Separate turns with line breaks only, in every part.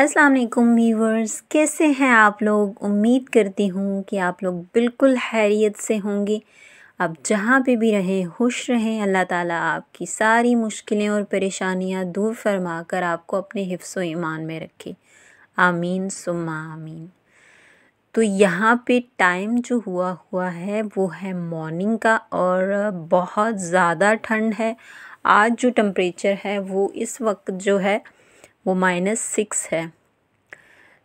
अस्सलाम वालेकुम व्यूवर्स, कैसे हैं आप लोग। उम्मीद करती हूँ कि आप लोग बिल्कुल खैरियत से होंगे। आप जहाँ पे भी रहें खुश रहें। अल्लाह ताला आपकी सारी मुश्किलें और परेशानियाँ दूर फरमा कर आपको अपने हिफ्ज़ व ईमान में रखे। आमीन सुम्मा आमीन। तो यहाँ पे टाइम जो हुआ है वो है मॉर्निंग का और बहुत ज़्यादा ठंड है। आज जो टेम्परेचर है वो इस वक्त जो है वो -6 है।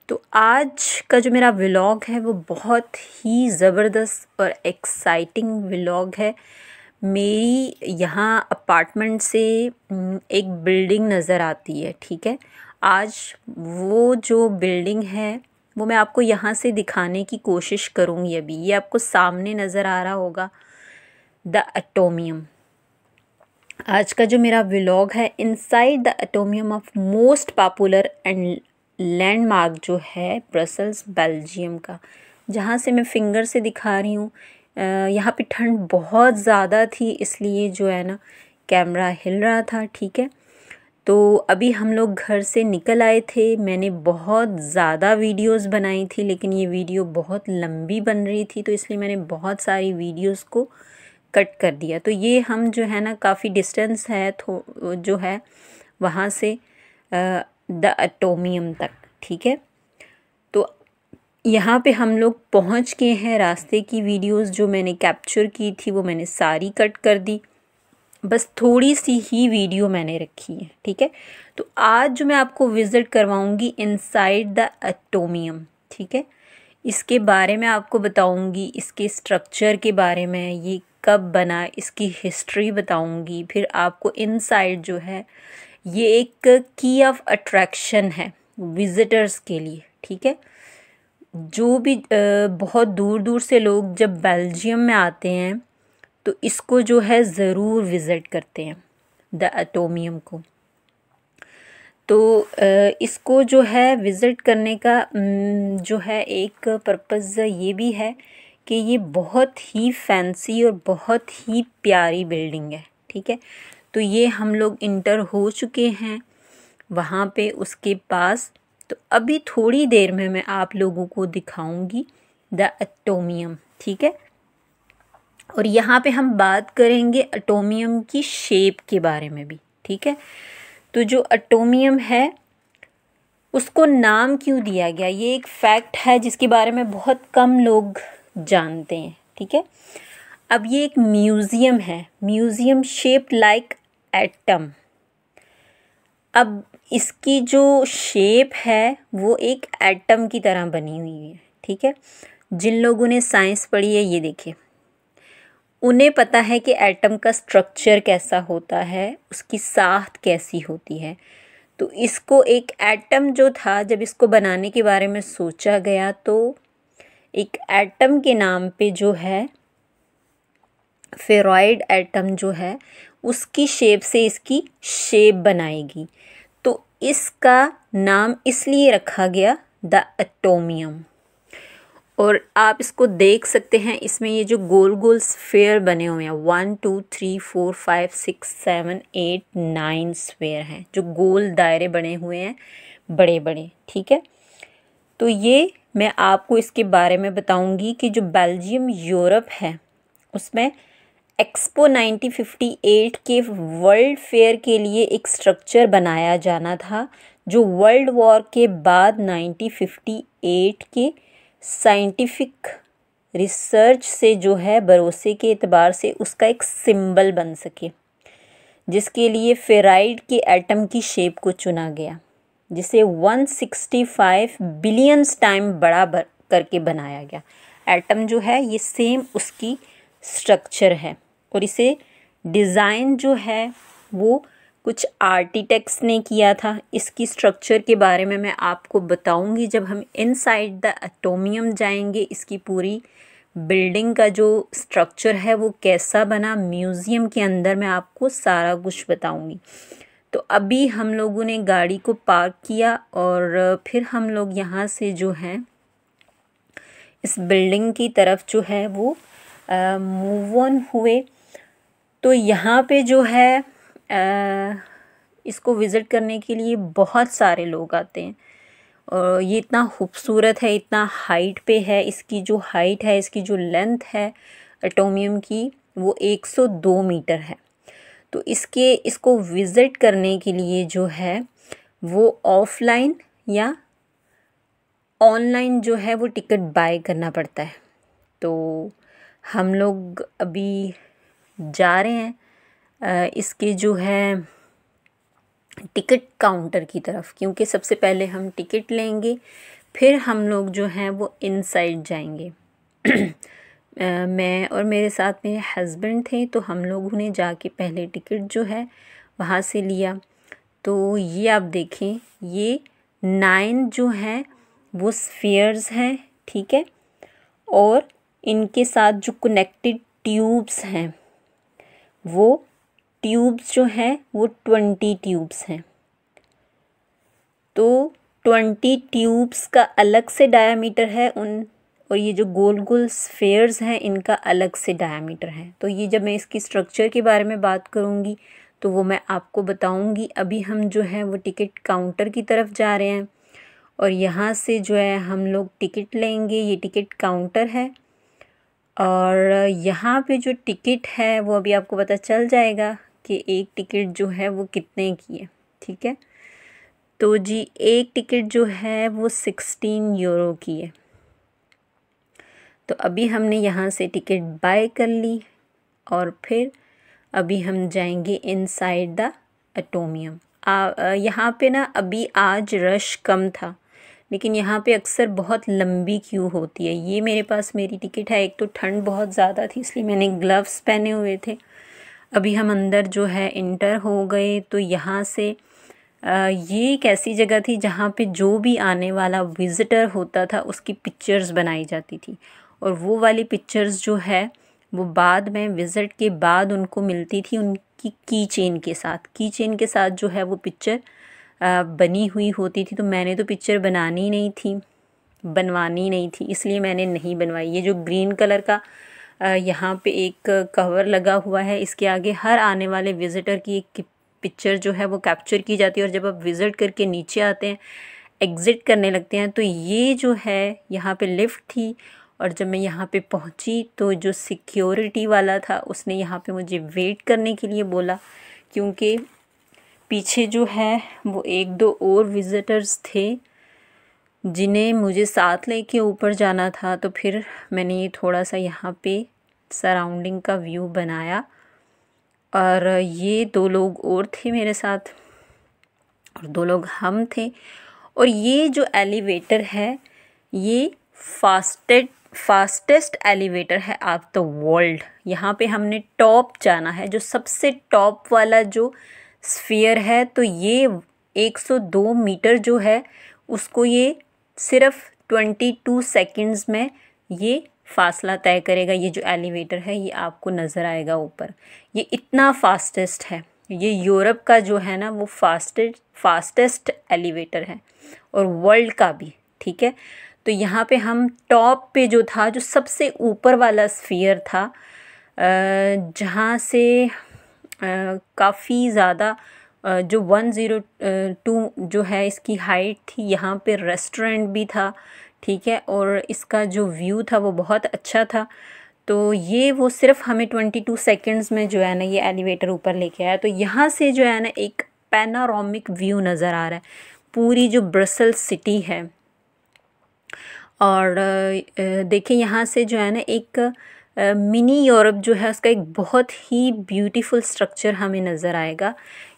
तो आज का जो मेरा व्लॉग है वो बहुत ही ज़बरदस्त और एक्साइटिंग व्लॉग है। मेरी यहाँ अपार्टमेंट से एक बिल्डिंग नज़र आती है, ठीक है। आज वो जो बिल्डिंग है वो मैं आपको यहाँ से दिखाने की कोशिश करूँगी। अभी ये आपको सामने नज़र आ रहा होगा, द एटोमियम। आज का जो मेरा व्लॉग है inside the Atomium of most popular and landmark जो है ब्रसल्स बेल्जियम का, जहाँ से मैं फिंगर से दिखा रही हूँ। यहाँ पे ठंड बहुत ज़्यादा थी, इसलिए जो है ना कैमरा हिल रहा था, ठीक है। तो अभी हम लोग घर से निकल आए थे। मैंने बहुत ज़्यादा वीडियोस बनाई थी, लेकिन ये वीडियो बहुत लंबी बन रही थी, तो इसलिए मैंने बहुत सारी वीडियोस को कट कर दिया। तो ये हम जो है ना काफ़ी डिस्टेंस है जो है वहाँ से द एटोमियम तक, ठीक है। तो यहाँ पे हम लोग पहुँच गए हैं। रास्ते की वीडियोस जो मैंने कैप्चर की थी वो मैंने सारी कट कर दी, बस थोड़ी सी ही वीडियो मैंने रखी है, ठीक है। तो आज जो मैं आपको विज़िट करवाऊँगी इनसाइड द एटोमियम, ठीक है। इसके बारे में आपको बताऊँगी, इसके स्ट्रक्चर के बारे में, ये कब बना, इसकी हिस्ट्री बताऊँगी। फिर आपको इनसाइड जो है ये एक की ऑफ अट्रैक्शन है विज़िटर्स के लिए, ठीक है। जो भी बहुत दूर दूर से लोग जब बेल्जियम में आते हैं तो इसको जो है ज़रूर विज़िट करते हैं, द एटोमियम को। तो इसको जो है विज़िट करने का जो है एक पर्पज़ ये भी है कि ये बहुत ही फैंसी और बहुत ही प्यारी बिल्डिंग है, ठीक है। तो ये हम लोग इंटर हो चुके हैं वहाँ पे उसके पास। तो अभी थोड़ी देर में मैं आप लोगों को दिखाऊंगी द एटोमियम, ठीक है। और यहाँ पे हम बात करेंगे एटोमियम की शेप के बारे में भी, ठीक है। तो जो एटोमियम है उसको नाम क्यों दिया गया, ये एक फैक्ट है जिसके बारे में बहुत कम लोग जानते हैं, ठीक है। अब ये एक म्यूज़ियम है, म्यूज़ियम शेप्ड लाइक एटम। अब इसकी जो शेप है वो एक एटम की तरह बनी हुई है, ठीक है। जिन लोगों ने साइंस पढ़ी है ये देखिए, उन्हें पता है कि एटम का स्ट्रक्चर कैसा होता है, उसकी साख्त कैसी होती है। तो इसको एक एटम जो था, जब इसको बनाने के बारे में सोचा गया तो एक एटम के नाम पे जो है फेरॉइड एटम जो है उसकी शेप से इसकी शेप बनाएगी। तो इसका नाम इसलिए रखा गया द एटोमियम। और आप इसको देख सकते हैं, इसमें ये जो गोल गोल स्फेयर बने हुए हैं 1 2 3 4 5 6 7 8 9 स्फेयर हैं, जो गोल दायरे बने हुए हैं बड़े बड़े, ठीक है। तो ये मैं आपको इसके बारे में बताऊंगी कि जो बेल्जियम यूरोप है उसमें एक्सपो 1958 के वर्ल्ड फेयर के लिए एक स्ट्रक्चर बनाया जाना था, जो वर्ल्ड वॉर के बाद 1958 के साइंटिफिक रिसर्च से जो है भरोसे के एतबार से उसका एक सिंबल बन सके, जिसके लिए फेराइड के एटम की शेप को चुना गया, जिसे 165 बिलियंस टाइम बड़ा करके बनाया गया। एटम जो है ये सेम उसकी स्ट्रक्चर है, और इसे डिज़ाइन जो है वो कुछ आर्किटेक्ट्स ने किया था। इसकी स्ट्रक्चर के बारे में मैं आपको बताऊंगी जब हम इनसाइड द एटोमियम जाएंगे। इसकी पूरी बिल्डिंग का जो स्ट्रक्चर है वो कैसा बना, म्यूज़ियम के अंदर मैं आपको सारा कुछ बताऊंगी। तो अभी हम लोगों ने गाड़ी को पार्क किया और फिर हम लोग यहाँ से जो है इस बिल्डिंग की तरफ जो है वो मूव ऑन हुए। तो यहाँ पे जो है इसको विज़िट करने के लिए बहुत सारे लोग आते हैं, और ये इतना खूबसूरत है, इतना हाइट पे है। इसकी जो हाइट है, इसकी जो लेंथ है एटोमियम की, वो 102 मीटर है। तो इसको विज़िट करने के लिए जो है वो ऑफ़लाइन या ऑनलाइन जो है वो टिकट बाय करना पड़ता है। तो हम लोग अभी जा रहे हैं इसके जो है टिकट काउंटर की तरफ, क्योंकि सबसे पहले हम टिकट लेंगे, फिर हम लोग जो हैं वो इनसाइड जाएंगे। मैं और मेरे साथ मेरे हस्बैंड थे, तो हम लोगों ने जाके पहले टिकट जो है वहाँ से लिया। तो ये आप देखें, ये 9 जो हैं वो स्फीयर्स हैं, ठीक है। और इनके साथ जो कनेक्टेड ट्यूब्स हैं, वो ट्यूब्स जो हैं वो 20 ट्यूब्स हैं। तो 20 ट्यूब्स का अलग से डायामीटर है और ये जो गोल गोल स्फीयर्स हैं इनका अलग से डायामीटर है। तो ये जब मैं इसकी स्ट्रक्चर के बारे में बात करूँगी तो वो मैं आपको बताऊँगी। अभी हम जो है वो टिकट काउंटर की तरफ जा रहे हैं और यहाँ से जो है हम लोग टिकट लेंगे। ये टिकट काउंटर है और यहाँ पे जो टिकट है वो अभी आपको पता चल जाएगा कि एक टिकट जो है वो कितने की है, ठीक है। तो जी एक टिकट जो है वो 16 यूरो की है। तो अभी हमने यहाँ से टिकट बाय कर ली और फिर अभी हम जाएंगे इनसाइड द एटोमियम। यहाँ पे ना अभी आज रश कम था, लेकिन यहाँ पे अक्सर बहुत लंबी क्यू होती है। ये मेरे पास मेरी टिकट है। एक तो ठंड बहुत ज़्यादा थी इसलिए मैंने ग्लव्स पहने हुए थे। अभी हम अंदर जो है इंटर हो गए। तो यहाँ से ये एक ऐसी जगह थी जहाँ पे जो भी आने वाला विज़िटर होता था उसकी पिक्चर्स बनाई जाती थी, और वो वाली पिक्चर्स जो है वो बाद में विज़िट के बाद उनको मिलती थी उनकी की चेन के साथ जो है वो पिक्चर बनी हुई होती थी। तो मैंने तो पिक्चर बनवानी नहीं थी, इसलिए मैंने नहीं बनवाई। ये जो ग्रीन कलर का यहाँ पे एक कवर लगा हुआ है, इसके आगे हर आने वाले विज़िटर की एक पिक्चर जो है वो कैप्चर की जाती है। और जब आप विज़िट करके नीचे आते हैं, एग्ज़िट करने लगते हैं, तो ये जो है यहाँ पे लिफ्ट थी। और जब मैं यहाँ पे पहुँची तो जो सिक्योरिटी वाला था उसने यहाँ पे मुझे वेट करने के लिए बोला, क्योंकि पीछे जो है वो 1-2 और विज़िटर्स थे जिन्हें मुझे साथ लेके ऊपर जाना था। तो फिर मैंने ये थोड़ा सा यहाँ पे सराउंडिंग का व्यू बनाया और ये 2 लोग और थे मेरे साथ और 2 लोग हम थे। और ये जो एलिवेटर है ये फास्टेस्ट एलिवेटर है ऑफ द वर्ल्ड। यहाँ पे हमने टॉप जाना है, जो सबसे टॉप वाला जो स्फीयर है। तो ये 102 मीटर जो है उसको ये सिर्फ 22 सेकंड्स में ये फासला तय करेगा। ये जो एलिवेटर है ये आपको नज़र आएगा ऊपर, ये इतना फास्टेस्ट है। ये यूरोप का जो है ना वो फास्टेस्ट एलिवेटर है और वर्ल्ड का भी, ठीक है। तो यहाँ पे हम टॉप पे जो था, जो सबसे ऊपर वाला स्फीयर था, जहाँ से काफ़ी ज़्यादा जो 102 जो है इसकी हाइट थी। यहाँ पे रेस्टोरेंट भी था, ठीक है, और इसका जो व्यू था वो बहुत अच्छा था। तो ये वो सिर्फ हमें 22 सेकंड्स में जो है ना ये एलिवेटर ऊपर लेके आया। तो यहाँ से जो है ना एक पैनारोमिक व्यू नज़र आ रहा है, पूरी जो ब्रसेल्स सिटी है। और देखिए यहाँ से जो है ना एक मिनी यूरोप जो है उसका एक बहुत ही ब्यूटीफुल स्ट्रक्चर हमें नज़र आएगा।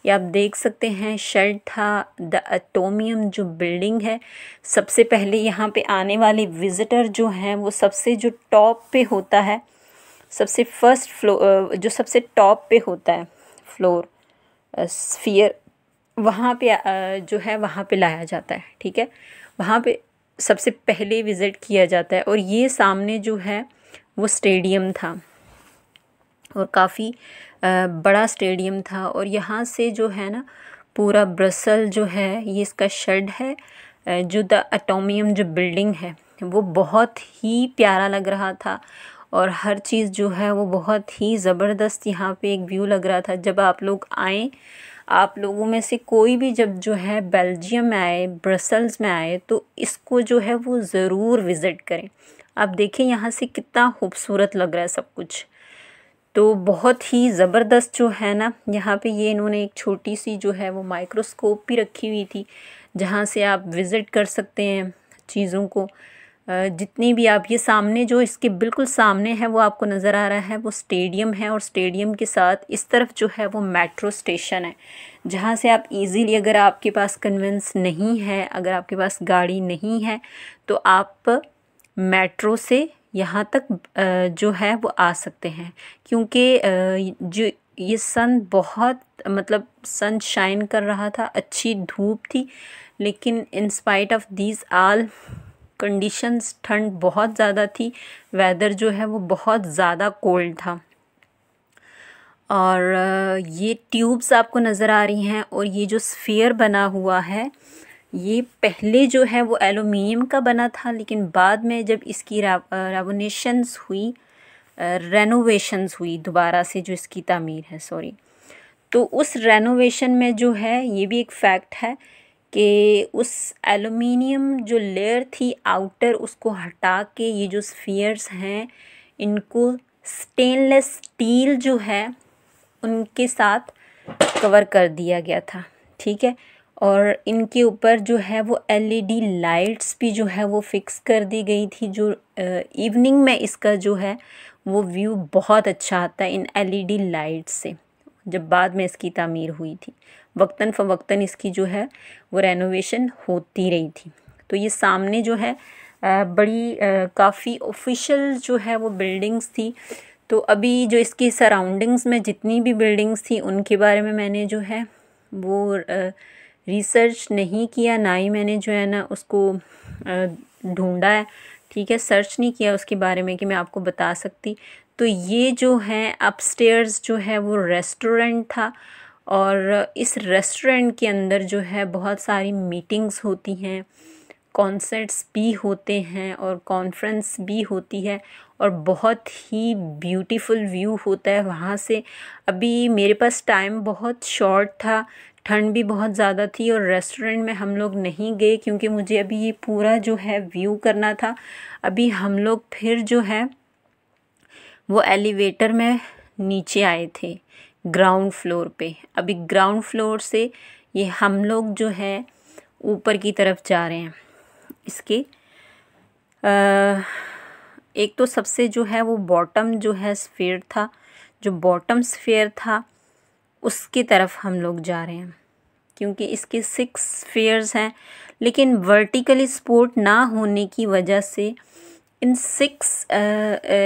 ये आप देख सकते हैं, शेड था द एटोमियम जो बिल्डिंग है। सबसे पहले यहाँ पे आने वाले विज़िटर जो हैं वो सबसे जो टॉप पे होता है, सबसे फर्स्ट फ्लोर जो सबसे टॉप पे होता है फ्लोर स्फीयर, वहाँ पे जो है वहाँ पे लाया जाता है, ठीक है। वहाँ पे सबसे पहले विज़िट किया जाता है। और ये सामने जो है वो स्टेडियम था और काफ़ी बड़ा स्टेडियम था। और यहाँ से जो है ना पूरा ब्रसल जो है ये इसका शेड है। जो द एटोमियम जो बिल्डिंग है वो बहुत ही प्यारा लग रहा था और हर चीज़ जो है वो बहुत ही ज़बरदस्त यहाँ पे एक व्यू लग रहा था। जब आप लोग आएँ आप लोगों में से कोई भी जब जो है बेल्जियम में आए, ब्रसल्स में आए, तो इसको जो है वो ज़रूर विज़िट करें। आप देखें यहाँ से कितना खूबसूरत लग रहा है सब कुछ। तो बहुत ही ज़बरदस्त जो है ना, यहाँ पे ये इन्होंने एक छोटी सी जो है वो माइक्रोस्कोप भी रखी हुई थी, जहाँ से आप विज़िट कर सकते हैं चीज़ों को। जितनी भी आप ये सामने जो इसके बिल्कुल सामने है वो आपको नज़र आ रहा है, वो स्टेडियम है, और स्टेडियम के साथ इस तरफ जो है वो मेट्रो स्टेशन है, जहाँ से आप इजीली, अगर आपके पास कन्वेंस नहीं है, अगर आपके पास गाड़ी नहीं है, तो आप मेट्रो से यहाँ तक जो है वो आ सकते हैं। क्योंकि जो ये सन बहुत, मतलब सन शाइन कर रहा था, अच्छी धूप थी, लेकिन in spite of these all conditions ठंड बहुत ज़्यादा थी, वेदर जो है वो बहुत ज़्यादा कोल्ड था। और ये ट्यूब्स आपको नज़र आ रही हैं, और ये जो स्फीयर बना हुआ है ये पहले जो है वो एलुमिनियम का बना था, लेकिन बाद में जब इसकी रेनोवेशंस हुई दोबारा से, जो इसकी तामीर है, सॉरी, तो उस रेनोवेशन में जो है, ये भी एक फैक्ट है कि उस एलुमिनियम जो लेयर थी आउटर, उसको हटा के ये जो स्फीयर्स हैं इनको स्टेनलेस स्टील जो है उनके साथ कवर कर दिया गया था, ठीक है। और इनके ऊपर जो है वो एलईडी लाइट्स भी जो है वो फिक्स कर दी गई थी, जो इवनिंग में इसका जो है वो व्यू बहुत अच्छा आता है इन एलईडी लाइट्स से। जब बाद में इसकी तामीर हुई थी, वक्तन फ़वक्तन इसकी जो है वो रेनोवेशन होती रही थी। तो ये सामने जो है बड़ी काफ़ी ऑफिशियल जो है वो बिल्डिंग्स थी। तो अभी जो इसकी सराउंडिंग्स में जितनी भी बिल्डिंग्स थी उनके बारे में मैंने जो है वो रिसर्च नहीं किया, ना ही मैंने जो है ना उसको ढूंढा है, ठीक है, सर्च नहीं किया उसके बारे में कि मैं आपको बता सकती। तो ये जो है अपस्टेयर्स जो है वो रेस्टोरेंट था, और इस रेस्टोरेंट के अंदर जो है बहुत सारी मीटिंग्स होती हैं, कॉन्सर्ट्स भी होते हैं, और कॉन्फ्रेंस भी होती है, और बहुत ही ब्यूटीफुल व्यू होता है वहाँ से। अभी मेरे पास टाइम बहुत शॉर्ट था, ठंड भी बहुत ज़्यादा थी, और रेस्टोरेंट में हम लोग नहीं गए क्योंकि मुझे अभी ये पूरा जो है व्यू करना था। अभी हम लोग फिर जो है वो एलिवेटर में नीचे आए थे ग्राउंड फ्लोर पे। अभी ग्राउंड फ्लोर से ये हम लोग जो है ऊपर की तरफ जा रहे हैं। इसके एक तो सबसे जो है वो बॉटम जो है स्फीयर था, जो बॉटम स्फीयर था उसकी तरफ हम लोग जा रहे हैं, क्योंकि इसके 6 स्फीयर्स हैं, लेकिन वर्टिकली सपोर्ट ना होने की वजह से इन 6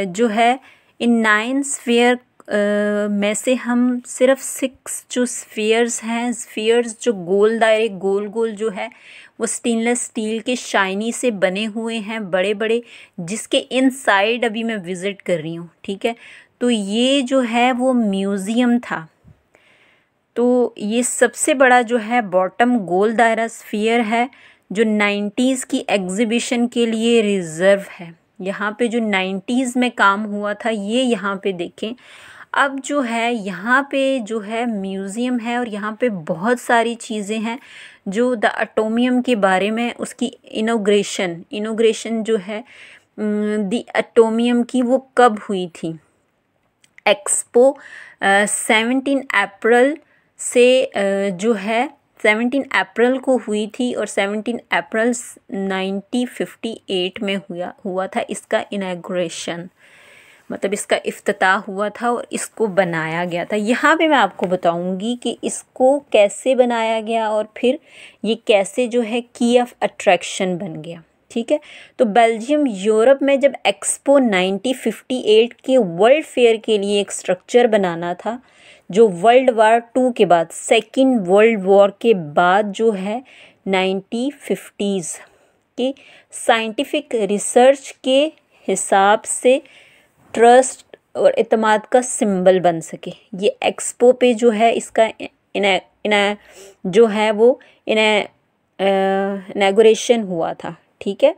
जो है इन 9 स्फीयर में से हम सिर्फ 6 जो स्फीयर्स जो गोल दायरे गोल गोल जो है वो स्टेनलेस स्टील के शाइनी से बने हुए हैं, बड़े बड़े, जिसके इनसाइड अभी मैं विज़िट कर रही हूँ, ठीक है। तो ये जो है वो म्यूज़ियम था। तो ये सबसे बड़ा जो है बॉटम गोल दायरा स्फीयर है, जो 90s की एग्ज़िबिशन के लिए रिज़र्व है। यहाँ पे जो 90s में काम हुआ था ये यहाँ पे देखें। अब जो है यहाँ पे जो है म्यूज़ियम है, और यहाँ पे बहुत सारी चीज़ें हैं जो द एटोमियम के बारे में, उसकी इनोग्रेशन जो है द एटोमियम की वो कब हुई थी। एक्सपो 17 अप्रैल से जो है 17 अप्रैल को हुई थी, और 17 अप्रैल 1958 में हुआ था इसका इनॉग्रेशन, मतलब इसका इफ्तिताह हुआ था और इसको बनाया गया था। यहाँ पे मैं आपको बताऊँगी कि इसको कैसे बनाया गया और फिर ये कैसे जो है की ऑफ अट्रैक्शन बन गया, ठीक है। तो बेल्जियम यूरोप में जब एक्सपो 1958 के वर्ल्ड फेयर के लिए एक स्ट्रक्चर बनाना था, जो वर्ल्ड वार 2 के बाद, सेकेंड वर्ल्ड वॉर के बाद जो है 1950s के साइंटिफिक रिसर्च के हिसाब से ट्रस्ट और इत्मीनान का सिंबल बन सके। ये एक्सपो पे जो है इसका जो है वो इनॉग्रेशन हुआ था, ठीक है।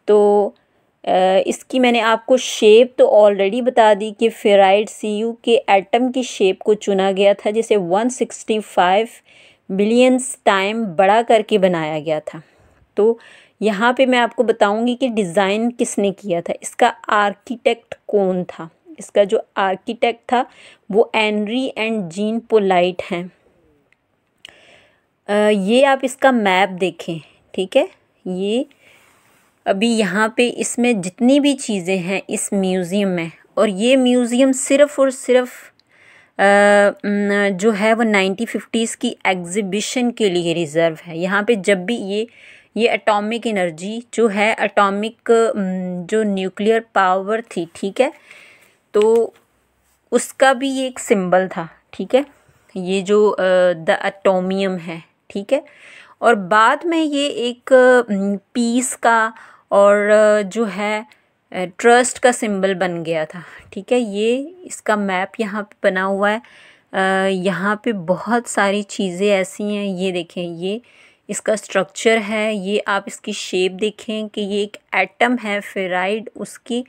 तो इसकी मैंने आपको शेप तो ऑलरेडी बता दी कि फेराइड Cu के एटम की शेप को चुना गया था, जिसे 165 बिलियंस टाइम बड़ा करके बनाया गया था। तो यहाँ पे मैं आपको बताऊंगी कि डिज़ाइन किसने किया था, इसका आर्किटेक्ट कौन था। इसका जो आर्किटेक्ट था वो एनरी एंड जीन पोलाइट हैं। ये आप इसका मैप देखें, ठीक है। ये अभी यहाँ पे इसमें जितनी भी चीज़ें हैं इस म्यूज़ियम में, और ये म्यूज़ियम सिर्फ़ और सिर्फ जो है वो 1950s की एग्ज़िबिशन के लिए रिज़र्व है। यहाँ पे जब भी ये एटॉमिक एनर्जी जो है, एटॉमिक जो न्यूक्लियर पावर थी, ठीक है, तो उसका भी ये एक सिंबल था, ठीक है। ये जो द एटोमियम है, ठीक है। और बाद में ये एक पीस का और जो है ट्रस्ट का सिंबल बन गया था, ठीक है। ये इसका मैप यहाँ पे बना हुआ है। यहाँ पे बहुत सारी चीज़ें ऐसी हैं, ये देखें, ये इसका स्ट्रक्चर है, ये आप इसकी शेप देखें कि ये एक एटम है फेराइड, उसकी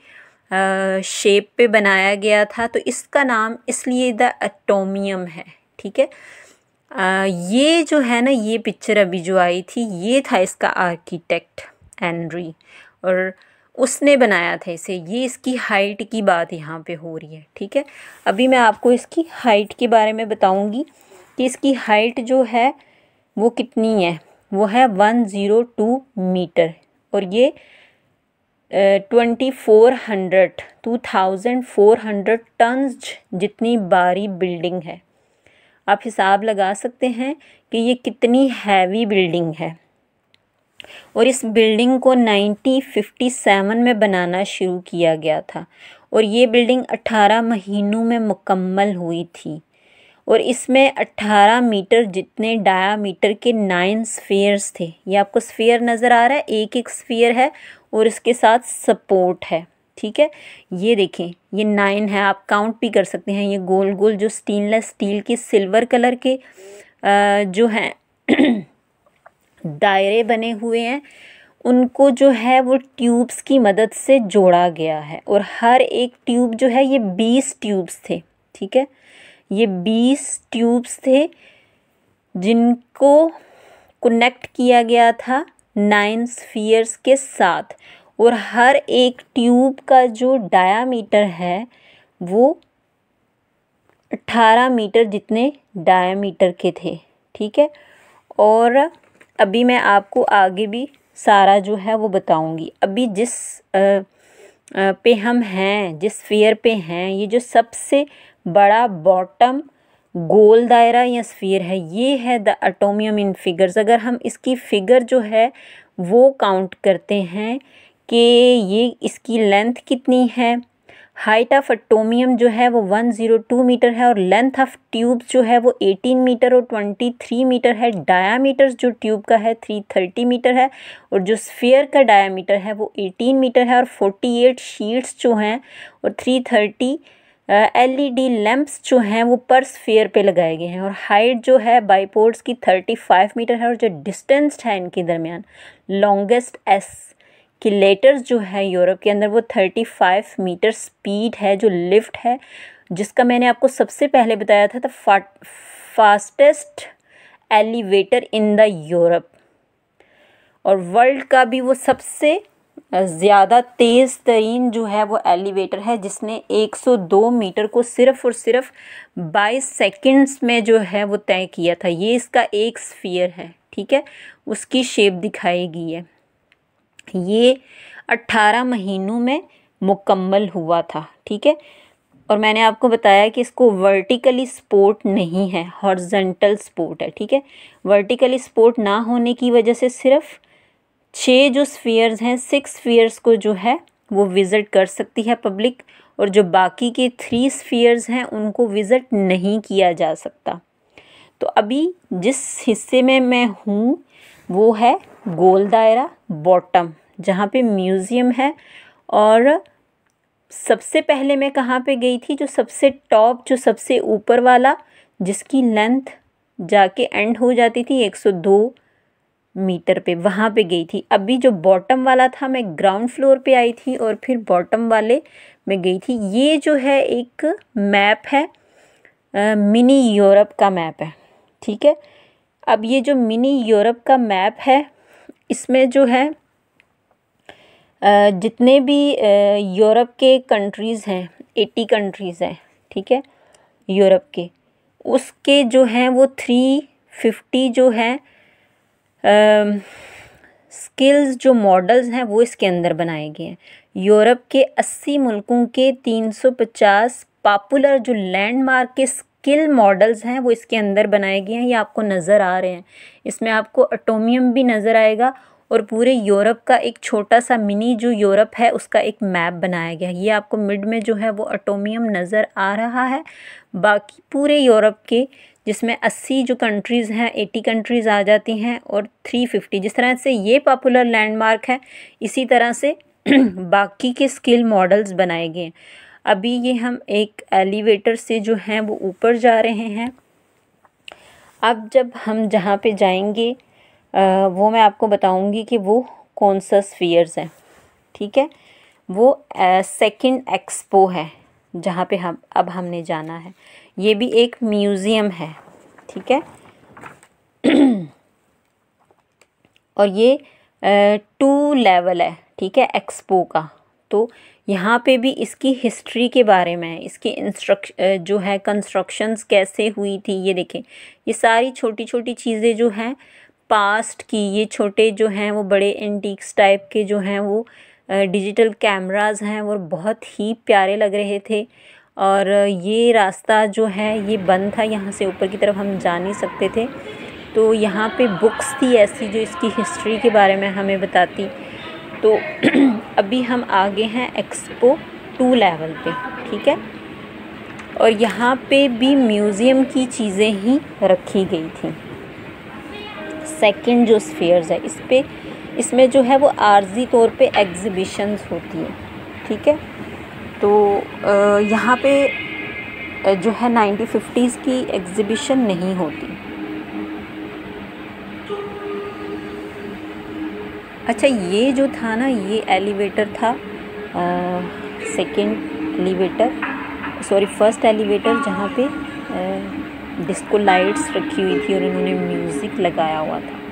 शेप पे बनाया गया था, तो इसका नाम इसलिए द एटोमियम है, ठीक है। ये जो है ना, ये पिक्चर अभी जो आई थी, ये था इसका आर्किटेक्ट एनरी, और उसने बनाया था इसे। ये इसकी हाइट की बात यहाँ पे हो रही है, ठीक है। अभी मैं आपको इसकी हाइट के बारे में बताऊँगी कि इसकी हाइट जो है वो कितनी है। वो है 102 मीटर, और ये 2400 टन्स जितनी भारी बिल्डिंग है। आप हिसाब लगा सकते हैं कि ये कितनी हैवी बिल्डिंग है। और इस बिल्डिंग को 1957 में बनाना शुरू किया गया था, और ये बिल्डिंग 18 महीनों में मुकम्मल हुई थी। और इसमें 18 मीटर जितने डायामीटर के 9 स्फीयर्स थे। ये आपको स्फीयर नज़र आ रहा है, एक एक स्फीयर है और इसके साथ सपोर्ट है, ठीक है। ये देखें, ये 9 है, आप काउंट भी कर सकते हैं। ये गोल गोल जो स्टेनलेस स्टील के सिल्वर कलर के जो हैं दायरे बने हुए हैं, उनको जो है वो ट्यूब्स की मदद से जोड़ा गया है। और हर एक ट्यूब जो है, ये 20 ट्यूब्स थे, ठीक है। ये 20 ट्यूब्स थे जिनको कनेक्ट किया गया था 9 स्फीयर्स के साथ, और हर एक ट्यूब का जो डायामीटर है वो 18 मीटर जितने डायामीटर के थे, ठीक है। और अभी मैं आपको आगे भी सारा जो है वो बताऊंगी। अभी जिस पे हम हैं, जिस स्फीयर पे हैं, ये जो सबसे बड़ा बॉटम गोल दायरा या स्फीयर है, ये है द एटोमियम इन फिगर्स। अगर हम इसकी फिगर जो है वो काउंट करते हैं कि ये इसकी लेंथ कितनी है, हाइट ऑफ एटोमियम जो है वो 102 मीटर है, और लेंथ ऑफ ट्यूब जो है वो 18 मीटर और 23 मीटर है। डायामीटर जो ट्यूब का है 330 मीटर है, और जो स्फीयर का डायामीटर है वो 18 मीटर है, और 48 शीट्स जो हैं और 330 LED लैंप्स जो हैं वो पर स्फीयर पे लगाए गए हैं। और हाइट जो है बाईपोर्ट्स की 35 मीटर है, और जो डिस्टेंस है इनके दरमियान लॉन्गेस्ट एस्केलेटर्स जो है यूरोप के अंदर वो 35 मीटर स्पीड है, जो लिफ्ट है, जिसका मैंने आपको सबसे पहले बताया था, fastest elevator in the Europe. और वर्ल्ड का भी वो सबसे ज़्यादा तेज़ तरीन जो है वो एलिवेटर है, जिसने 102 मीटर को सिर्फ़ और सिर्फ 22 सेकंड्स में जो है वो तय किया था। ये इसका एक स्फीयर है, ठीक है, उसकी शेप दिखाई गई है। ये 18 महीनों में मुकम्मल हुआ था, ठीक है। और मैंने आपको बताया कि इसको वर्टिकली सपोर्ट नहीं है, हॉरिजॉन्टल सपोर्ट है, ठीक है। वर्टिकली सपोर्ट ना होने की वजह से सिर्फ 6 जो स्फीयर्स हैं, 6 स्फीयर्स को जो है वो विज़िट कर सकती है पब्लिक, और जो बाकी के 3 स्फीयर्स हैं उनको विज़िट नहीं किया जा सकता। तो अभी जिस हिस्से में मैं हूँ वो है गोल दायरा बॉटम, जहाँ पे म्यूज़ियम है। और सबसे पहले मैं कहाँ पे गई थी, जो सबसे टॉप, जो सबसे ऊपर वाला, जिसकी लेंथ जाके एंड हो जाती थी 102 मीटर पे, वहाँ पे गई थी। अभी जो बॉटम वाला था मैं ग्राउंड फ्लोर पे आई थी और फिर बॉटम वाले में गई थी। ये जो है एक मैप है, मिनी यूरोप का मैप है, ठीक है। अब ये जो मिनी यूरोप का मैप है, इसमें जो है जितने भी यूरोप के कंट्रीज़ हैं, 80 कंट्रीज़ हैं, ठीक है, यूरोप के, उसके जो हैं वो 350 जो हैं स्किल्स जो मॉडल्स हैं वो इसके अंदर बनाए गए हैं। यूरोप के 80 मुल्कों के 350 पॉपुलर जो लैंडमार्क के स्किल मॉडल्स हैं वो इसके अंदर बनाए गए हैं। ये आपको नज़र आ रहे हैं। इसमें आपको एटोमियम भी नज़र आएगा और पूरे यूरोप का एक छोटा सा मिनी जो यूरोप है उसका एक मैप बनाया गया है। ये आपको मिड में जो है वो एटोमियम नज़र आ रहा है। बाकी पूरे यूरोप के जिसमें 80 जो कंट्रीज़ हैं, 80 कंट्रीज़ आ जाती हैं और 350, जिस तरह से ये पॉपुलर लैंडमार्क है इसी तरह से बाकी के स्किल मॉडल्स बनाए गए हैं। अभी ये हम एक एलिवेटर से जो हैं वो ऊपर जा रहे हैं। अब जब हम जहाँ पे जाएंगे वो मैं आपको बताऊंगी कि वो कौन सा स्फीयर्स है, ठीक है। वो सेकंड एक्सपो है जहाँ पे हमने जाना है। ये भी एक म्यूज़ियम है, ठीक है। और ये 2 लेवल है, ठीक है, एक्सपो का। तो यहाँ पे भी इसकी हिस्ट्री के बारे में है, इसकी जो है कंस्ट्रक्शंस कैसे हुई थी, ये देखें। ये सारी छोटी छोटी चीज़ें जो हैं पास्ट की, ये छोटे जो हैं वो बड़े एंटीक्स टाइप के जो हैं वो डिजिटल कैमरास हैं वो बहुत ही प्यारे लग रहे थे। और ये रास्ता जो है ये बंद था, यहाँ से ऊपर की तरफ हम जा नहीं सकते थे। तो यहाँ पे बुक्स थी ऐसी जो इसकी हिस्ट्री के बारे में हमें बताती। तो अभी हम आगे हैं एक्सपो 2 लेवल पे, ठीक है। और यहाँ पे भी म्यूज़ियम की चीज़ें ही रखी गई थी। सेकंड जो स्फीयर्स है इसमें जो है वो आर्जी तौर पे एग्ज़िबिशंस होती है, ठीक है। तो यहाँ पे जो है 1950s की एग्ज़िबिशन नहीं होती। अच्छा, ये जो था ना, ये एलिवेटर था, फर्स्ट एलिवेटर जहाँ पे डिस्को लाइट्स रखी हुई थी और उन्होंने म्यूज़िक लगाया हुआ था।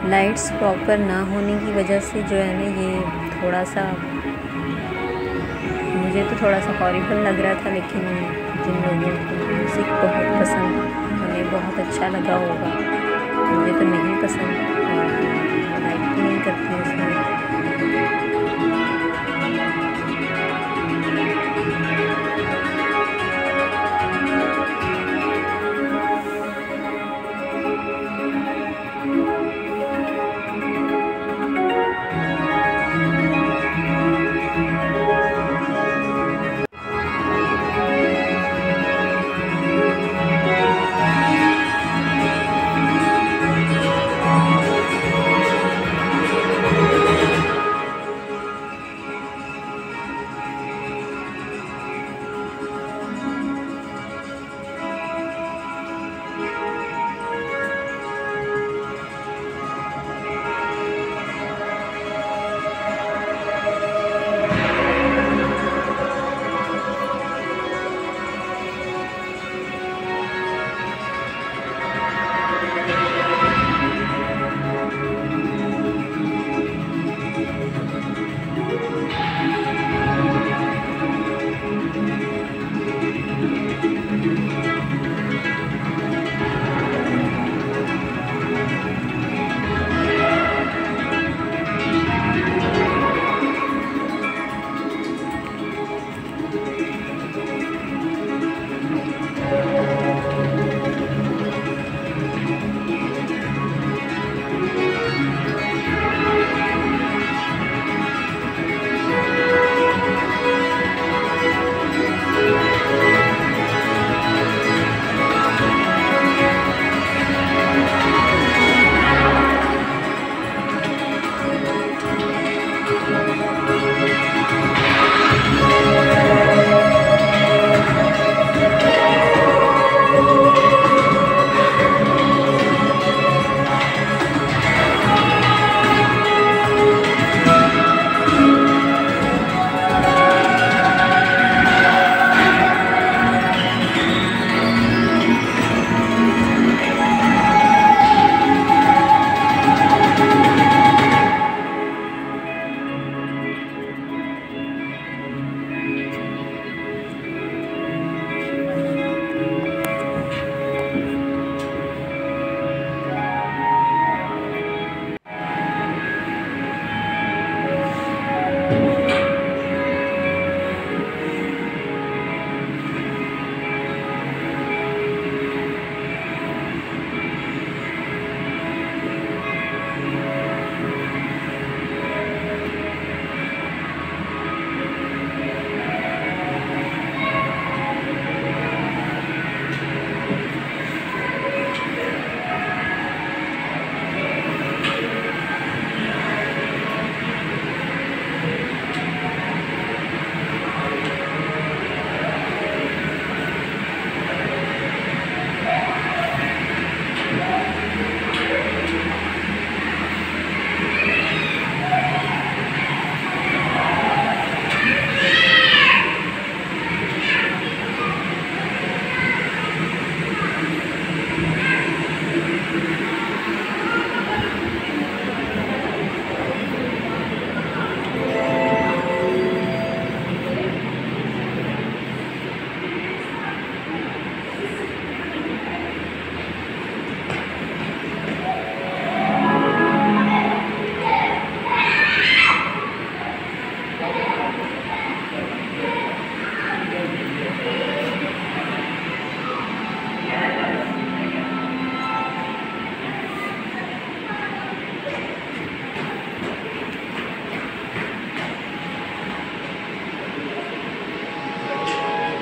लाइट्स प्रॉपर ना होने की वजह से जो है ना ये थोड़ा सा, मुझे तो थोड़ा सा हॉरिबल लग रहा था, लेकिन जिन लोगों को म्यूज़िक बहुत पसंद, उन्हें बहुत अच्छा लगा होगा। मुझे तो नहीं पसंद और लाइक नहीं करती उसमें।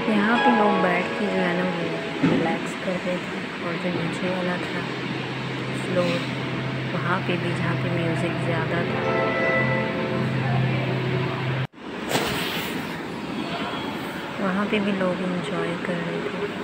यहाँ पे लोग बैठ के जो है ना वो रिलैक्स कर रहे थे। और जो नीचे वाला था फ्लोर, वहाँ पे भी जहाँ पे म्यूज़िक ज़्यादा था, वहाँ पे भी लोग एंजॉय कर रहे थे।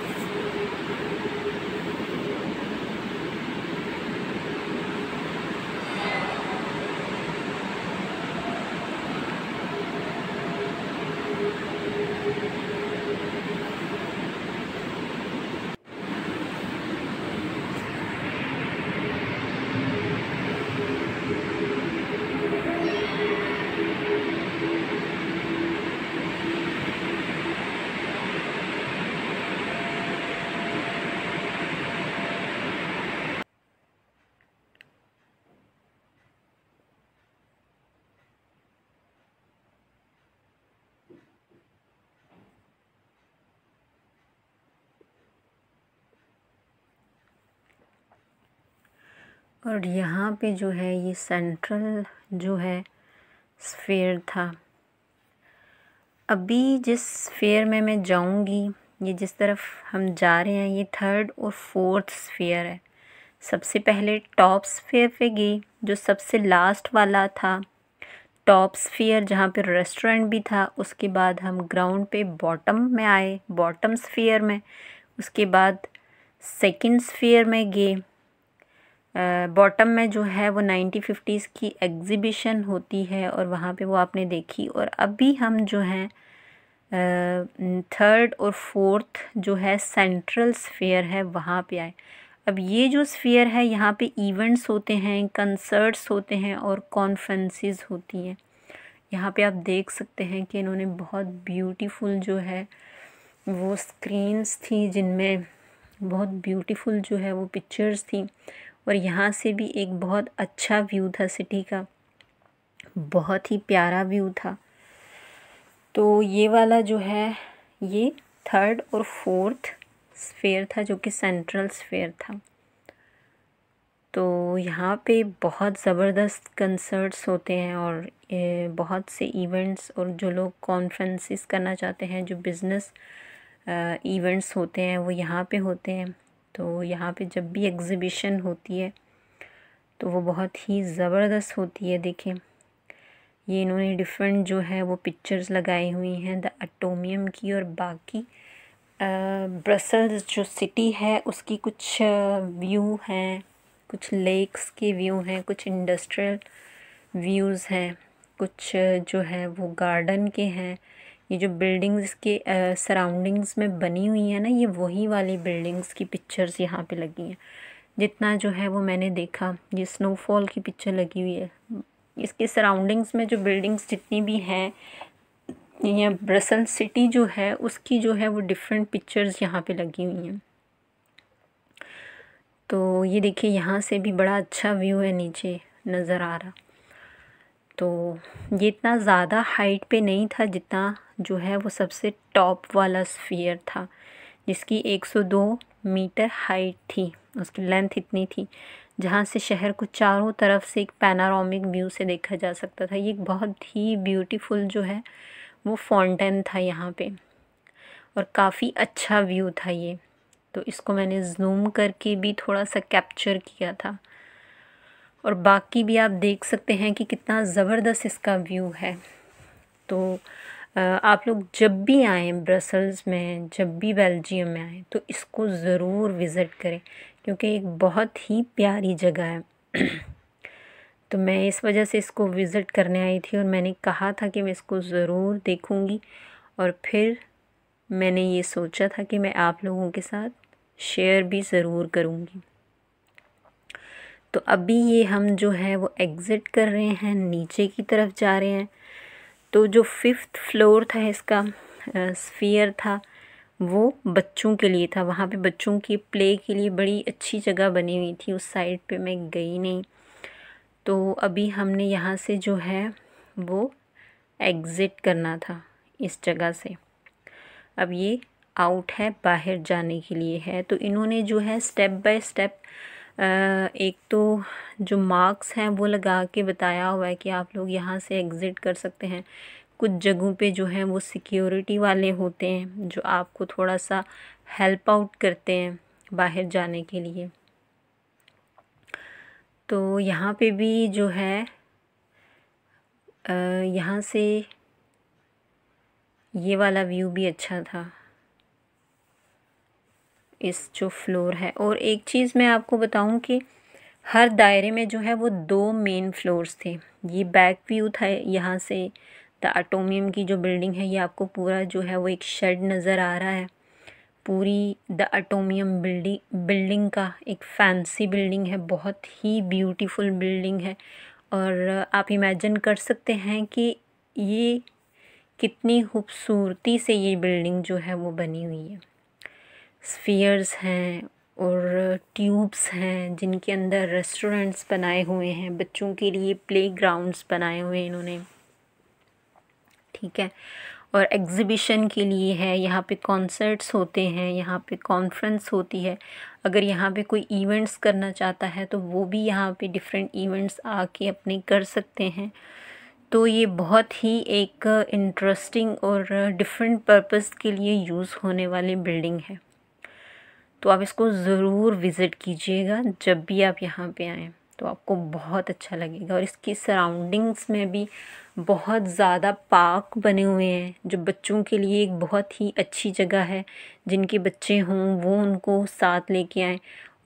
और यहाँ पे जो है ये सेंट्रल जो है स्फीयर था। अभी जिस स्फीयर में मैं जाऊँगी, ये जिस तरफ हम जा रहे हैं, ये थर्ड और फोर्थ स्फीयर है। सबसे पहले टॉप स्फीयर पे गई, जो सबसे लास्ट वाला था टॉप स्फीयर, जहाँ पे रेस्टोरेंट भी था। उसके बाद हम ग्राउंड पे बॉटम में आए, बॉटम स्फीयर में। उसके बाद सेकंड स्फीयर में गए। बॉटम में जो है वो 1950s की एग्ज़िबिशन होती है और वहाँ पे वो आपने देखी। और अभी हम जो हैं थर्ड और फोर्थ जो है सेंट्रल स्फीयर है, वहाँ पे आए। अब ये जो स्फीयर है, यहाँ पे इवेंट्स होते हैं, कंसर्ट्स होते हैं और कॉन्फ्रेंसेस होती हैं। यहाँ पे आप देख सकते हैं कि इन्होंने बहुत ब्यूटीफुल जो है वो स्क्रीन्स थी, जिनमें बहुत ब्यूटीफुल जो है वो पिक्चर्स थी। और यहाँ से भी एक बहुत अच्छा व्यू था सिटी का, बहुत ही प्यारा व्यू था। तो ये वाला जो है ये थर्ड और फोर्थ स्फीयर था, जो कि सेंट्रल स्फीयर था। तो यहाँ पे बहुत ज़बरदस्त कंसर्ट्स होते हैं और बहुत से इवेंट्स, और जो लोग कॉन्फ्रेंसेस करना चाहते हैं, जो बिज़नेस इवेंट्स होते हैं, वो यहाँ पे होते हैं। तो यहाँ पे जब भी एग्ज़िबिशन होती है तो वो बहुत ही ज़बरदस्त होती है। देखें, ये इन्होंने डिफरेंट जो है वो पिक्चर्स लगाई हुई हैं द एटोमियम की, और बाकी ब्रसल्स जो सिटी है उसकी कुछ व्यू हैं, कुछ लेक्स के व्यू हैं, कुछ इंडस्ट्रियल व्यूज़ हैं, कुछ जो है वो गार्डन के हैं। ये जो बिल्डिंग्स के सराउंडिंग्स में बनी हुई है ना, ये वही वाली बिल्डिंग्स की पिक्चर्स यहाँ पे लगी हैं। जितना जो है वो मैंने देखा, ये स्नोफॉल की पिक्चर लगी हुई है। इसके सराउंडिंग्स में जो बिल्डिंग्स जितनी भी हैं, ये ब्रसल्स सिटी जो है उसकी जो है वो डिफरेंट पिक्चर्स यहाँ पे लगी हुई हैं। तो ये देखिए, यहाँ से भी बड़ा अच्छा व्यू है, नीचे नज़र आ रहा। तो ये इतना ज़्यादा हाइट पे नहीं था जितना जो है वो सबसे टॉप वाला स्फीयर था, जिसकी 102 मीटर हाइट थी, उसकी लेंथ इतनी थी, जहाँ से शहर को चारों तरफ से एक पैनारोमिक व्यू से देखा जा सकता था। ये एक बहुत ही ब्यूटीफुल जो है वो फाउंटेन था यहाँ पे, और काफ़ी अच्छा व्यू था ये। तो इसको मैंने जूम करके भी थोड़ा सा कैप्चर किया था, और बाकी भी आप देख सकते हैं कि कितना ज़बरदस्त इसका व्यू है। तो आप लोग जब भी आएँ ब्रसल्स में, जब भी बेल्जियम में आएँ, तो इसको ज़रूर विज़िट करें, क्योंकि एक बहुत ही प्यारी जगह है। तो मैं इस वजह से इसको विज़िट करने आई थी, और मैंने कहा था कि मैं इसको ज़रूर देखूँगी, और फिर मैंने ये सोचा था कि मैं आप लोगों के साथ शेयर भी ज़रूर करूँगी। तो अभी ये हम जो है वो एग्ज़िट कर रहे हैं, नीचे की तरफ जा रहे हैं। तो जो 5th फ्लोर था इसका स्फीयर था, वो बच्चों के लिए था। वहाँ पे बच्चों की प्ले के लिए बड़ी अच्छी जगह बनी हुई थी। उस साइड पे मैं गई नहीं। तो अभी हमने यहाँ से जो है वो एग्ज़िट करना था इस जगह से। अब ये आउट है, बाहर जाने के लिए है। तो इन्होंने जो है स्टेप बाय स्टेप एक तो जो मार्क्स हैं वो लगा के बताया हुआ है कि आप लोग यहाँ से एग्ज़िट कर सकते हैं। कुछ जगहों पे जो है वो सिक्योरिटी वाले होते हैं जो आपको थोड़ा सा हेल्प आउट करते हैं बाहर जाने के लिए। तो यहाँ पे भी जो है यहाँ से ये वाला व्यू भी अच्छा था, इस जो फ्लोर है। और एक चीज़ मैं आपको बताऊं कि हर दायरे में जो है वो 2 मेन फ्लोर्स थे। ये बैक व्यू था यहाँ से द एटोमियम की जो बिल्डिंग है, ये आपको पूरा जो है वो एक शेड नज़र आ रहा है। पूरी द एटोमियम बिल्डिंग का एक फैंसी बिल्डिंग है, बहुत ही ब्यूटीफुल बिल्डिंग है। और आप इमेजिन कर सकते हैं कि ये कितनी खूबसूरती से ये बिल्डिंग जो है वो बनी हुई है। स्फीयर्स हैं और ट्यूब्स हैं जिनके अंदर रेस्टोरेंट्स बनाए हुए हैं, बच्चों के लिए प्लेग्राउंड्स बनाए हुए हैं इन्होंने, ठीक है। और एग्ज़िबिशन के लिए है, यहाँ पे कॉन्सर्ट्स होते हैं, यहाँ पे कॉन्फ्रेंस होती है। अगर यहाँ पे कोई इवेंट्स करना चाहता है तो वो भी यहाँ पे डिफरेंट इवेंट्स आके अपने कर सकते हैं। तो ये बहुत ही एक इंटरेस्टिंग और डिफरेंट पर्पस के लिए यूज़ होने वाली बिल्डिंग है। तो आप इसको ज़रूर विज़िट कीजिएगा जब भी आप यहाँ पे आएँ, तो आपको बहुत अच्छा लगेगा। और इसकी सराउंडिंग्स में भी बहुत ज़्यादा पार्क बने हुए हैं जो बच्चों के लिए एक बहुत ही अच्छी जगह है। जिनके बच्चे हों वो उनको साथ लेके आएँ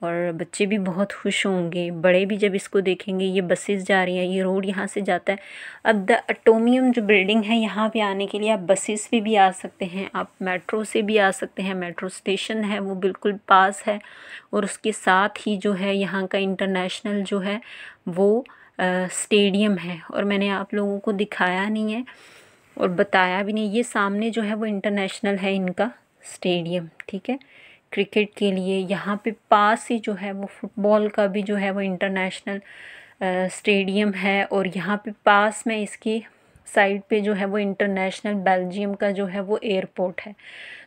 और बच्चे भी बहुत खुश होंगे, बड़े भी जब इसको देखेंगे। ये बसेस जा रही हैं, ये रोड यहाँ से जाता है। अब द एटोमियम जो बिल्डिंग है, यहाँ पे आने के लिए आप बसेस पे भी आ सकते हैं, आप मेट्रो से भी आ सकते हैं। मेट्रो स्टेशन है वो बिल्कुल पास है। और उसके साथ ही जो है यहाँ का इंटरनेशनल जो है वो स्टेडियम है। और मैंने आप लोगों को दिखाया नहीं है और बताया भी नहीं, ये सामने जो है वो इंटरनेशनल है इनका स्टेडियम, ठीक है, क्रिकेट के लिए। यहाँ पे पास ही जो है वो फुटबॉल का भी जो है वो इंटरनेशनल स्टेडियम है। और यहाँ पे पास में इसकी साइड पे जो है वो इंटरनेशनल बेल्जियम का जो है वो एयरपोर्ट है।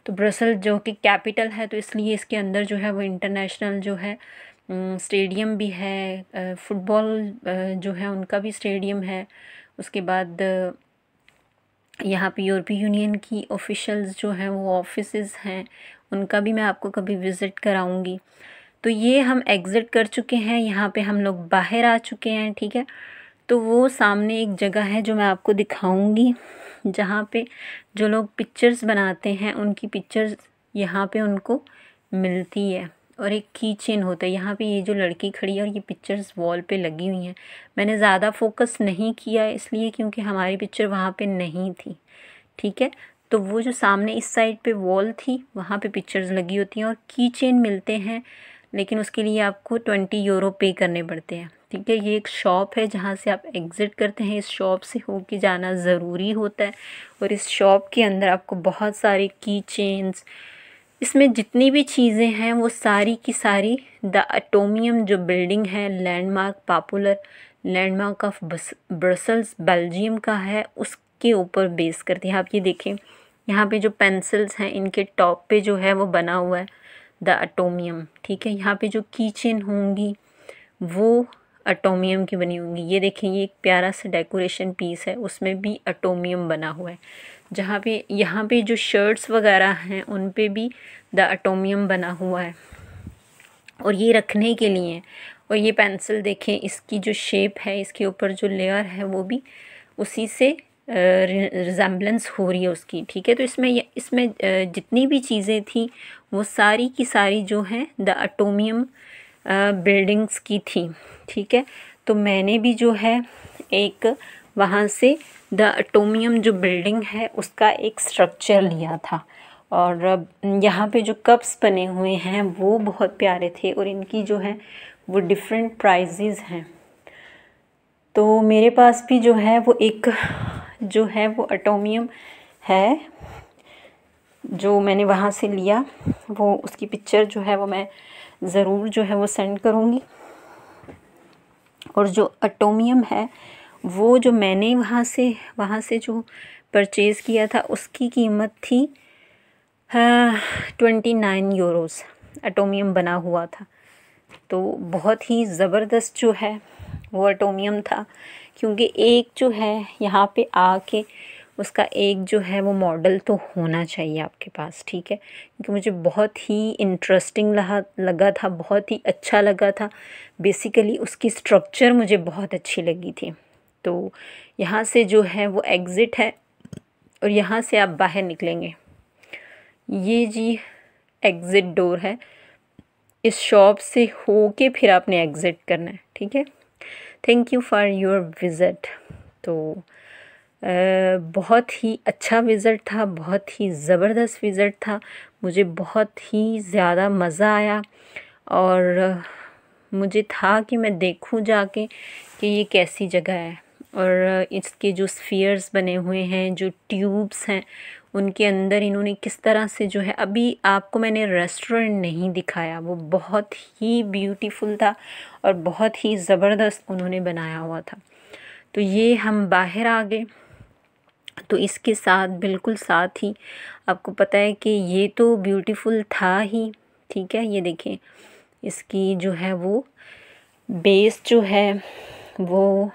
तो ब्रसेल जो कि कैपिटल है, तो इसलिए इसके अंदर जो है वो इंटरनेशनल जो है स्टेडियम भी है। फुटबॉल जो है उनका भी स्टेडियम है। उसके बाद यहाँ पे यूरोपीय यूनियन की ऑफिशियल्स जो हैं वो ऑफिसेज़ हैं, उनका भी मैं आपको कभी विज़िट कराऊंगी। तो ये हम एग्ज़िट कर चुके हैं, यहाँ पे हम लोग बाहर आ चुके हैं, ठीक है। तो वो सामने एक जगह है जो मैं आपको दिखाऊंगी, जहाँ पे जो लोग पिक्चर्स बनाते हैं उनकी पिक्चर्स यहाँ पे उनको मिलती है। और एक की चेन होता है यहाँ पे। ये जो लड़की खड़ी है और ये पिक्चर्स वॉल पे लगी हुई हैं। मैंने ज़्यादा फोकस नहीं किया इसलिए क्योंकि हमारी पिक्चर वहाँ पे नहीं थी, ठीक है। तो वो जो सामने इस साइड पे वॉल थी वहाँ पे पिक्चर्स लगी होती हैं और की चेन मिलते हैं, लेकिन उसके लिए आपको 20 यूरो पे करने पड़ते हैं, ठीक है। ये एक शॉप है जहाँ से आप एग्ज़िट करते हैं, इस शॉप से होके जाना ज़रूरी होता है। और इस शॉप के अंदर आपको बहुत सारी की चेन्स, इसमें जितनी भी चीज़ें हैं वो सारी की सारी द एटोमियम जो बिल्डिंग है, landmark, popular landmark of Brussels Belgium का है, उसके ऊपर बेस करती है। आप ये देखें यहाँ पे जो पेंसिल्स हैं इनके टॉप पे जो है वो बना हुआ है द एटोमियम, ठीक है। यहाँ पे जो की चेन होंगी वो एटोमियम की बनी होंगी। ये देखें, ये एक प्यारा सा डेकोरेशन पीस है, उसमें भी एटोमियम बना हुआ है। जहाँ पे यहाँ पे जो शर्ट्स वगैरह हैं उन पे भी द एटोमियम बना हुआ है और ये रखने के लिए। और ये पेंसिल देखें, इसकी जो शेप है, इसके ऊपर जो लेयर है वो भी उसी से रिजेम्बलेंस हो रही है उसकी, ठीक है। तो इसमें जितनी भी चीज़ें थी वो सारी की सारी जो हैं द एटोमियम बिल्डिंग्स की थी, ठीक है। तो मैंने भी जो है एक वहाँ से द एटोमियम जो बिल्डिंग है उसका एक स्ट्रक्चर लिया था। और यहाँ पे जो कप्स बने हुए हैं वो बहुत प्यारे थे और इनकी जो है वो डिफरेंट प्राइजेज़ हैं। तो मेरे पास भी जो है वो एक जो है वो एटोमियम है जो मैंने वहाँ से लिया, वो उसकी पिक्चर जो है वो मैं ज़रूर जो है वो सेंड करूँगी। और जो एटोमियम है वो जो मैंने वहाँ से जो परचेज़ किया था उसकी कीमत थी 29 यूरोज़। एटोमियम बना हुआ था, तो बहुत ही ज़बरदस्त जो है वो एटोमियम था। क्योंकि एक जो है यहाँ पे आके उसका एक जो है वो मॉडल तो होना चाहिए आपके पास, ठीक है। क्योंकि मुझे बहुत ही इंटरेस्टिंग लगा था, बहुत ही अच्छा लगा था। बेसिकली उसकी स्ट्रक्चर मुझे बहुत अच्छी लगी थी। तो यहाँ से जो है वो एग्ज़िट है और यहाँ से आप बाहर निकलेंगे। ये जी एग्ज़िट डोर है। इस शॉप से होके फिर आपने एग्ज़िट करना है, ठीक है। Thank you for your visit. तो बहुत ही अच्छा विज़िट था, बहुत ही ज़बरदस्त विज़िट था। मुझे बहुत ही ज़्यादा मज़ा आया और मुझे था कि मैं देखूं जाके कि ये कैसी जगह है। और इसके जो स्फीयर्स बने हुए हैं, जो ट्यूब्स हैं, उनके अंदर इन्होंने किस तरह से जो है, अभी आपको मैंने रेस्टोरेंट नहीं दिखाया, वो बहुत ही ब्यूटीफुल था और बहुत ही ज़बरदस्त उन्होंने बनाया हुआ था। तो ये हम बाहर आ गए। तो इसके साथ बिल्कुल साथ ही आपको पता है कि ये तो ब्यूटीफुल था ही, ठीक है। ये देखें, इसकी जो है वो बेस जो है वो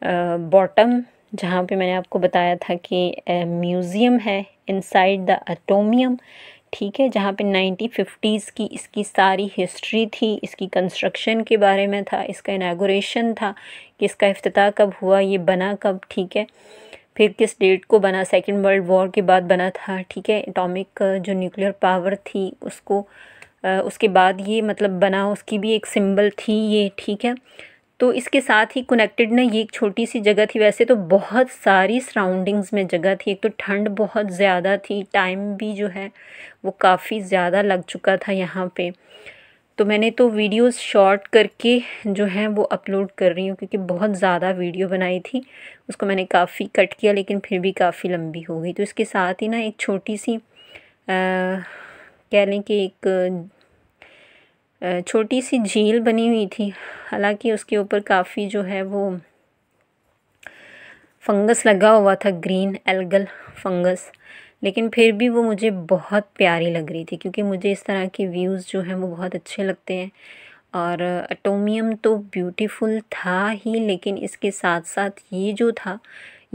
बॉटम, जहाँ पे मैंने आपको बताया था कि म्यूज़ियम है इनसाइड द एटोमियम, ठीक है, जहाँ पे 1950s की इसकी सारी हिस्ट्री थी, इसकी कंस्ट्रक्शन के बारे में था, इसका इनागुरेशन था कि इसका इफ्तिताह कब हुआ, ये बना कब, ठीक है, फिर किस डेट को बना, सेकेंड वर्ल्ड वॉर के बाद बना था, ठीक है। एटॉमिक जो न्यूक्लियर पावर थी उसको उसके बाद ये मतलब बना, उसकी भी एक सिंबल थी ये, ठीक है। तो इसके साथ ही कनेक्टेड ना ये एक छोटी सी जगह थी। वैसे तो बहुत सारी सराउंडिंग्स में जगह थी। एक तो ठंड बहुत ज़्यादा थी, टाइम भी जो है वो काफ़ी ज़्यादा लग चुका था यहाँ पे। तो मैंने तो वीडियोस शॉर्ट करके जो है वो अपलोड कर रही हूँ, क्योंकि बहुत ज़्यादा वीडियो बनाई थी, उसको मैंने काफ़ी कट किया, लेकिन फिर भी काफ़ी लंबी हो गई। तो इसके साथ ही ना एक छोटी सी कह लें कि एक छोटी सी झील बनी हुई थी। हालांकि उसके ऊपर काफ़ी जो है वो फंगस लगा हुआ था, ग्रीन एल्गल फंगस, लेकिन फिर भी वो मुझे बहुत प्यारी लग रही थी, क्योंकि मुझे इस तरह के व्यूज़ जो हैं वो बहुत अच्छे लगते हैं। और एटोमियम तो ब्यूटीफुल था ही, लेकिन इसके साथ साथ ये जो था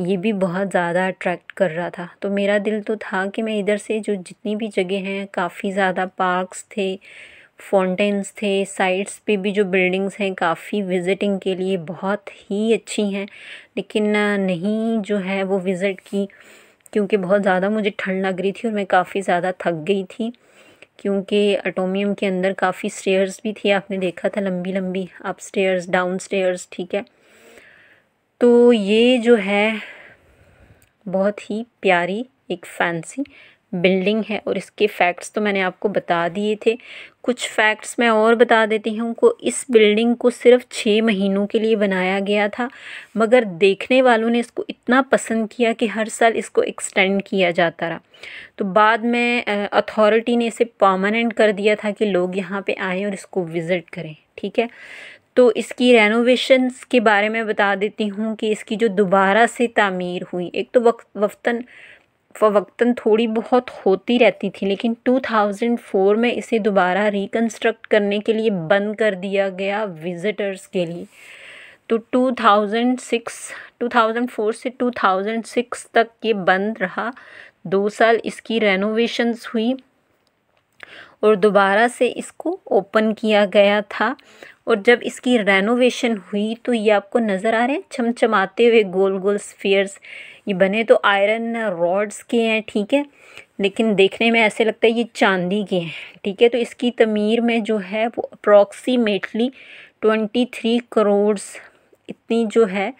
ये भी बहुत ज़्यादा अट्रैक्ट कर रहा था। तो मेरा दिल तो था कि मैं इधर से जो जितनी भी जगह हैं, काफ़ी ज़्यादा पार्क्स थे, फाउंटेन्स थे, साइड्स पे भी जो बिल्डिंग्स हैं काफ़ी विज़िटिंग के लिए बहुत ही अच्छी हैं, लेकिन नहीं जो है वो विज़िट की, क्योंकि बहुत ज़्यादा मुझे ठंड लग रही थी और मैं काफ़ी ज़्यादा थक गई थी। क्योंकि एटोमियम के अंदर काफ़ी स्टेयर्स भी थी, आपने देखा था, लंबी लंबी अप स्टेयर्स, डाउन स्टेयर्स, ठीक है। तो ये जो है बहुत ही प्यारी एक फैंसी बिल्डिंग है और इसके फैक्ट्स तो मैंने आपको बता दिए थे। कुछ फैक्ट्स मैं और बता देती हूँ। को इस बिल्डिंग को सिर्फ 6 महीनों के लिए बनाया गया था, मगर देखने वालों ने इसको इतना पसंद किया कि हर साल इसको एक्सटेंड किया जाता रहा। तो बाद में अथॉरिटी ने इसे परमानेंट कर दिया था कि लोग यहाँ पे आएँ और इसको विज़िट करें, ठीक है। तो इसकी रेनोवेशंस के बारे में बता देती हूँ कि इसकी जो दोबारा से तामीर हुई, एक तो वक्तन थोड़ी बहुत होती रहती थी, लेकिन 2004 में इसे दोबारा रिकंस्ट्रक्ट करने के लिए बंद कर दिया गया विज़िटर्स के लिए। तो 2004 से 2006 तक ये बंद रहा। 2 साल इसकी रेनोवेशंस हुई और दोबारा से इसको ओपन किया गया था। और जब इसकी रेनोवेशन हुई तो ये आपको नज़र आ रहे हैं चमचमाते हुए गोल गोल स्फीयर्स। ये बने तो आयरन रॉड्स के हैं, ठीक है, लेकिन देखने में ऐसे लगता है ये चांदी के हैं, ठीक है। तो इसकी तमीर में जो है वो अप्रॉक्सीमेटली 23 करोड़ इतनी जो है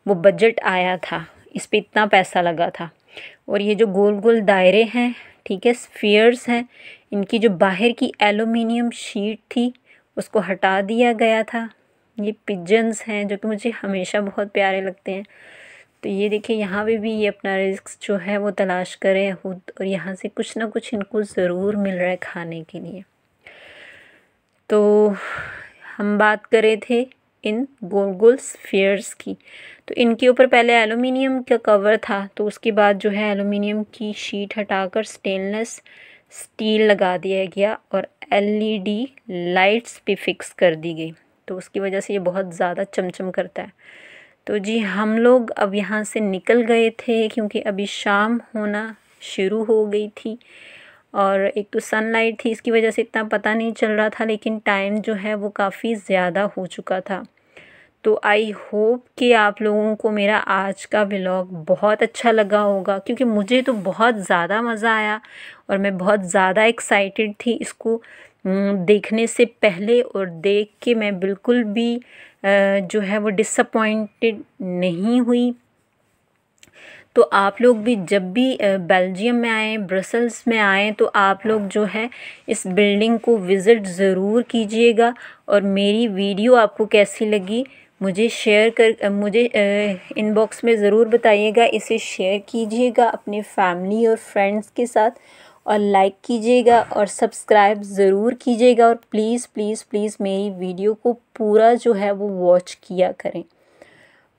वो बजट आया था, इस पे इतना पैसा लगा था। और ये जो गोल गोल दायरे हैं, ठीक है, स्फीयर्स हैं, इनकी जो बाहर की एल्युमिनियम शीट थी उसको हटा दिया गया था। ये पिजन्स हैं जो कि मुझे हमेशा बहुत प्यारे लगते हैं। तो ये देखिए, यहाँ पे भी ये अपना रिस्क जो है वो तलाश करें खुद, और यहाँ से कुछ ना कुछ इनको ज़रूर मिल रहा है खाने के लिए। तो हम बात कर रहे थे इन गोल गोल स्फीयर्स की। तो इनके ऊपर पहले एल्युमिनियम का कवर था, तो उसके बाद जो है एल्युमिनियम की शीट हटाकर स्टेनलेस स्टील लगा दिया गया और एलईडी लाइट्स भी फिक्स कर दी गई। तो उसकी वजह से ये बहुत ज़्यादा चमचम करता है। तो जी हम लोग अब यहाँ से निकल गए थे क्योंकि अभी शाम होना शुरू हो गई थी और एक तो सनलाइट थी, इसकी वजह से इतना पता नहीं चल रहा था, लेकिन टाइम जो है वो काफ़ी ज़्यादा हो चुका था। तो आई होप कि आप लोगों को मेरा आज का व्लॉग बहुत अच्छा लगा होगा, क्योंकि मुझे तो बहुत ज़्यादा मज़ा आया और मैं बहुत ज़्यादा एक्साइटेड थी इसको देखने से पहले, और देख के मैं बिल्कुल भी जो है वो डिसअपॉइंटेड नहीं हुई। तो आप लोग भी जब भी बेल्जियम में आएँ, ब्रसल्स में आएँ, तो आप लोग जो है इस बिल्डिंग को विज़िट ज़रूर कीजिएगा। और मेरी वीडियो आपको कैसी लगी मुझे इनबॉक्स में ज़रूर बताइएगा। इसे शेयर कीजिएगा अपने फैमिली और फ्रेंड्स के साथ, और लाइक कीजिएगा और सब्सक्राइब ज़रूर कीजिएगा। और प्लीज़ प्लीज़ प्लीज़ मेरी वीडियो को पूरा जो है वो वॉच किया करें,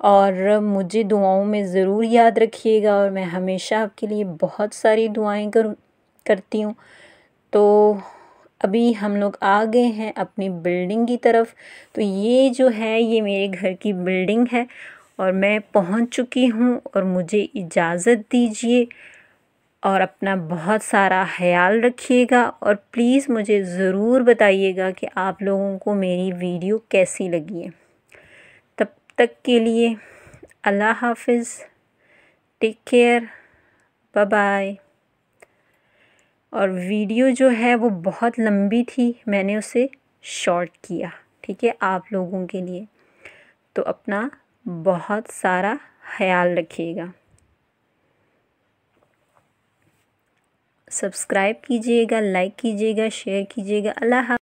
और मुझे दुआओं में ज़रूर याद रखिएगा। और मैं हमेशा आपके लिए बहुत सारी दुआएं करती हूँ। तो अभी हम लोग आ गए हैं अपनी बिल्डिंग की तरफ। तो ये जो है ये मेरे घर की बिल्डिंग है और मैं पहुँच चुकी हूँ, और मुझे इजाज़त दीजिए। और अपना बहुत सारा ख्याल रखिएगा, और प्लीज़ मुझे ज़रूर बताइएगा कि आप लोगों को मेरी वीडियो कैसी लगी है। तब तक के लिए अल्लाह हाफिज़, टेक केयर, बाय बाय। और वीडियो जो है वो बहुत लंबी थी, मैंने उसे शॉर्ट किया, ठीक है, आप लोगों के लिए। तो अपना बहुत सारा ख्याल रखिएगा, सब्सक्राइब कीजिएगा, लाइक कीजिएगा, शेयर कीजिएगा। अल्लाह हाफ़िज़।